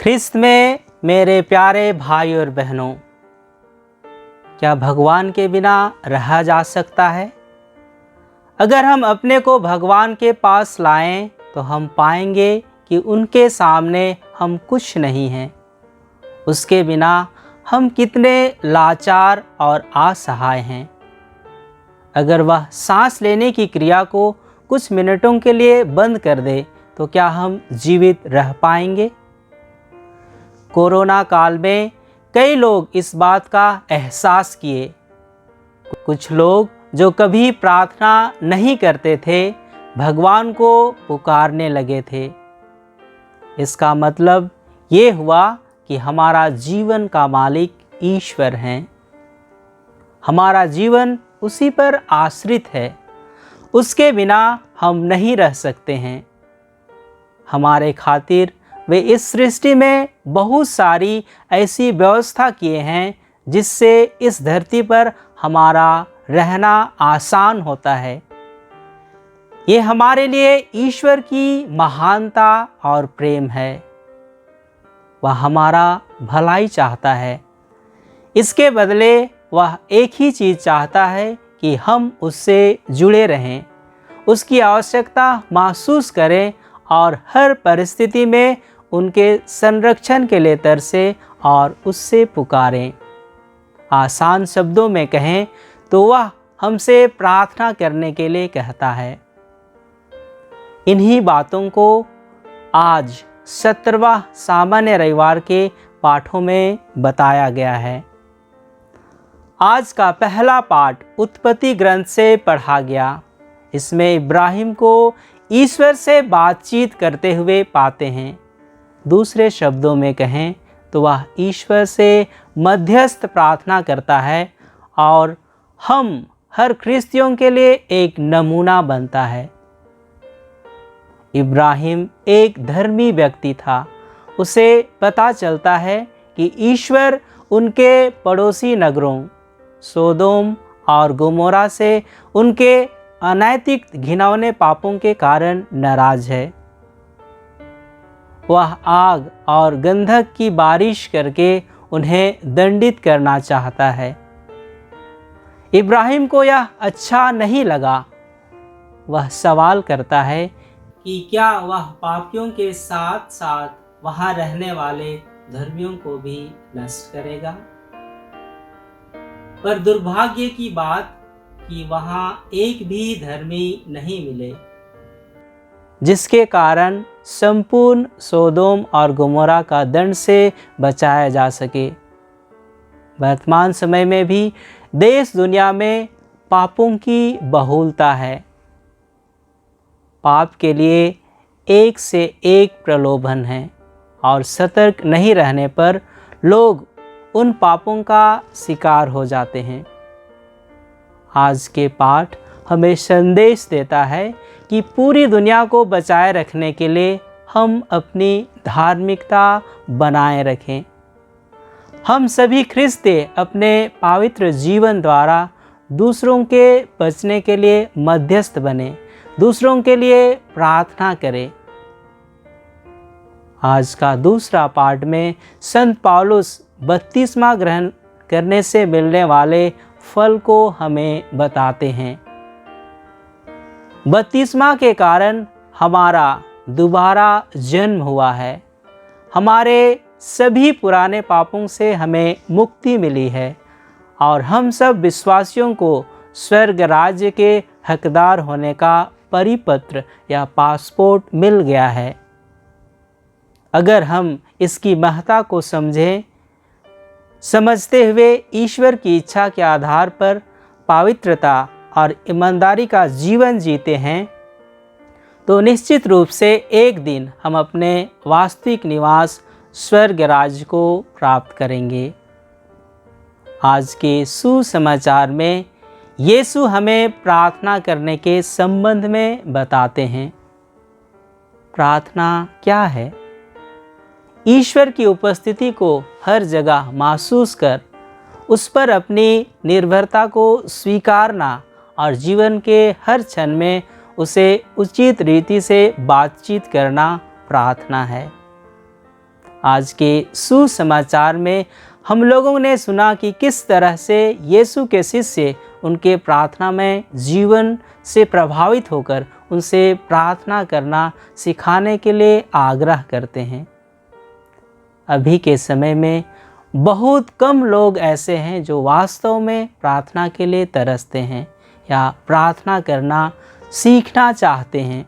ख्रिस्त में मेरे प्यारे भाई और बहनों, क्या भगवान के बिना रहा जा सकता है? अगर हम अपने को भगवान के पास लाएं तो हम पाएंगे कि उनके सामने हम कुछ नहीं हैं। उसके बिना हम कितने लाचार और असहाय हैं। अगर वह सांस लेने की क्रिया को कुछ मिनटों के लिए बंद कर दे तो क्या हम जीवित रह पाएंगे? कोरोना काल में कई लोग इस बात का एहसास किए। कुछ लोग जो कभी प्रार्थना नहीं करते थे, भगवान को पुकारने लगे थे। इसका मतलब ये हुआ कि हमारा जीवन का मालिक ईश्वर हैं। हमारा जीवन उसी पर आश्रित है। उसके बिना हम नहीं रह सकते हैं। हमारे खातिर वे इस सृष्टि में बहुत सारी ऐसी व्यवस्था किए हैं जिससे इस धरती पर हमारा रहना आसान होता है। ये हमारे लिए ईश्वर की महानता और प्रेम है। वह हमारा भलाई चाहता है। इसके बदले वह एक ही चीज़ चाहता है कि हम उससे जुड़े रहें, उसकी आवश्यकता महसूस करें और हर परिस्थिति में उनके संरक्षण के लिए तरसे और उससे पुकारें। आसान शब्दों में कहें तो वह हमसे प्रार्थना करने के लिए कहता है। इन्हीं बातों को आज 17वां सामान्य रविवार के पाठों में बताया गया है। आज का पहला पाठ उत्पत्ति ग्रंथ से पढ़ा गया। इसमें इब्राहिम को ईश्वर से बातचीत करते हुए पाते हैं। दूसरे शब्दों में कहें तो वह ईश्वर से मध्यस्थ प्रार्थना करता है और हम हर ख्रिस्तियों के लिए एक नमूना बनता है। इब्राहिम एक धर्मी व्यक्ति था। उसे पता चलता है कि ईश्वर उनके पड़ोसी नगरों सोदोम और गोमोरा से उनके अनैतिक घिनौने पापों के कारण नाराज है। वह आग और गंधक की बारिश करके उन्हें दंडित करना चाहता है। इब्राहिम को यह अच्छा नहीं लगा। वह सवाल करता है कि क्या वह पापियों के साथ साथ वहां रहने वाले धर्मियों को भी नष्ट करेगा? पर दुर्भाग्य की बात कि वहां एक भी धर्मी नहीं मिले, जिसके कारण संपूर्ण सोदोम और गोमोरा का दंड से बचाया जा सके। वर्तमान समय में भी देश दुनिया में पापों की बहुलता है। पाप के लिए एक से एक प्रलोभन है और सतर्क नहीं रहने पर लोग उन पापों का शिकार हो जाते हैं। आज के पाठ हमें संदेश देता है कि पूरी दुनिया को बचाए रखने के लिए हम अपनी धार्मिकता बनाए रखें। हम सभी ख्रिस्ती अपने पवित्र जीवन द्वारा दूसरों के बचने के लिए मध्यस्थ बने, दूसरों के लिए प्रार्थना करें। आज का दूसरा पाठ में संत पौलुस बपतिस्मा ग्रहण करने से मिलने वाले फल को हमें बताते हैं। बपतिस्मा के कारण हमारा दोबारा जन्म हुआ है। हमारे सभी पुराने पापों से हमें मुक्ति मिली है और हम सब विश्वासियों को स्वर्ग राज्य के हकदार होने का परिपत्र या पासपोर्ट मिल गया है। अगर हम इसकी महत्ता को समझते हुए ईश्वर की इच्छा के आधार पर पवित्रता और ईमानदारी का जीवन जीते हैं तो निश्चित रूप से एक दिन हम अपने वास्तविक निवास स्वर्ग राज्य को प्राप्त करेंगे। आज के सुसमाचार में यीशु हमें प्रार्थना करने के संबंध में बताते हैं। प्रार्थना क्या है? ईश्वर की उपस्थिति को हर जगह महसूस कर उस पर अपनी निर्भरता को स्वीकारना और जीवन के हर क्षण में उसे उचित रीति से बातचीत करना प्रार्थना है। आज के सुसमाचार में हम लोगों ने सुना कि किस तरह से यीशु के शिष्य उनके प्रार्थना में जीवन से प्रभावित होकर उनसे प्रार्थना करना सिखाने के लिए आग्रह करते हैं। अभी के समय में बहुत कम लोग ऐसे हैं जो वास्तव में प्रार्थना के लिए तरसते हैं या प्रार्थना करना सीखना चाहते हैं।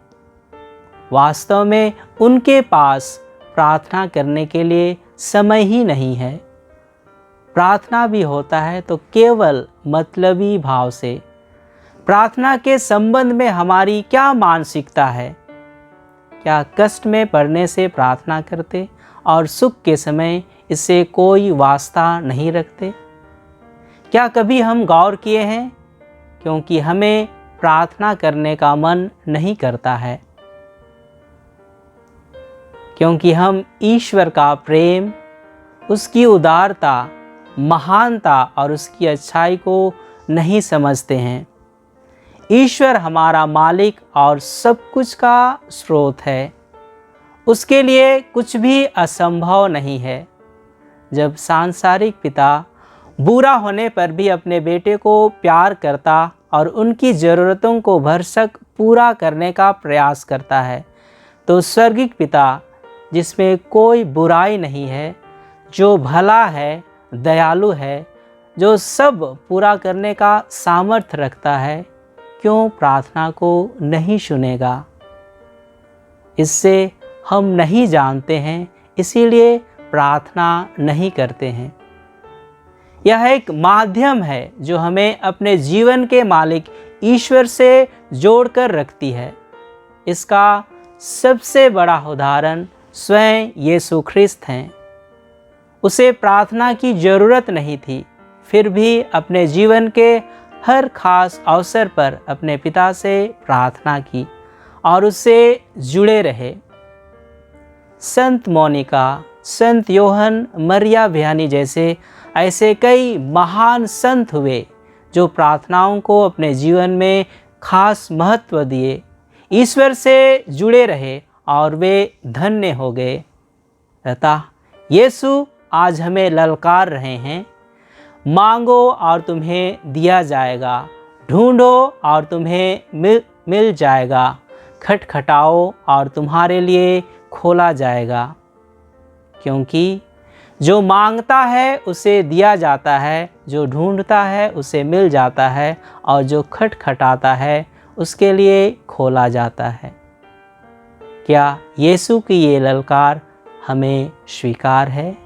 वास्तव में उनके पास प्रार्थना करने के लिए समय ही नहीं है। प्रार्थना भी होता है तो केवल मतलबी भाव से। प्रार्थना के संबंध में हमारी क्या मानसिकता है? क्या कष्ट में पड़ने से प्रार्थना करते और सुख के समय इससे कोई वास्ता नहीं रखते? क्या कभी हम गौर किए हैं क्योंकि हमें प्रार्थना करने का मन नहीं करता है, क्योंकि हम ईश्वर का प्रेम, उसकी उदारता, महानता और उसकी अच्छाई को नहीं समझते हैं। ईश्वर हमारा मालिक और सब कुछ का स्रोत है। उसके लिए कुछ भी असंभव नहीं है। जब सांसारिक पिता बुरा होने पर भी अपने बेटे को प्यार करता और उनकी ज़रूरतों को भरसक पूरा करने का प्रयास करता है, तो स्वर्गिक पिता जिसमें कोई बुराई नहीं है, जो भला है, दयालु है, जो सब पूरा करने का सामर्थ्य रखता है, क्यों प्रार्थना को नहीं सुनेगा? इससे हम नहीं जानते हैं, इसीलिए प्रार्थना नहीं करते हैं। यह एक माध्यम है जो हमें अपने जीवन के मालिक ईश्वर से जोड़कर रखती है। इसका सबसे बड़ा उदाहरण स्वयं यीशु ख्रिस्त हैं। उसे प्रार्थना की ज़रूरत नहीं थी, फिर भी अपने जीवन के हर खास अवसर पर अपने पिता से प्रार्थना की और उससे जुड़े रहे। संत मोनिका, संत योहन मरिया विहानी जैसे ऐसे कई महान संत हुए जो प्रार्थनाओं को अपने जीवन में खास महत्व दिए, ईश्वर से जुड़े रहे और वे धन्य हो गए। अतः यीशु आज हमें ललकार रहे हैं, मांगो और तुम्हें दिया जाएगा, ढूंढो और तुम्हें मिल जाएगा, खटखटाओ और तुम्हारे लिए खोला जाएगा। क्योंकि जो मांगता है उसे दिया जाता है, जो ढूंढता है उसे मिल जाता है और जो खटखटाता है उसके लिए खोला जाता है। क्या यीशु की ये ललकार हमें स्वीकार है?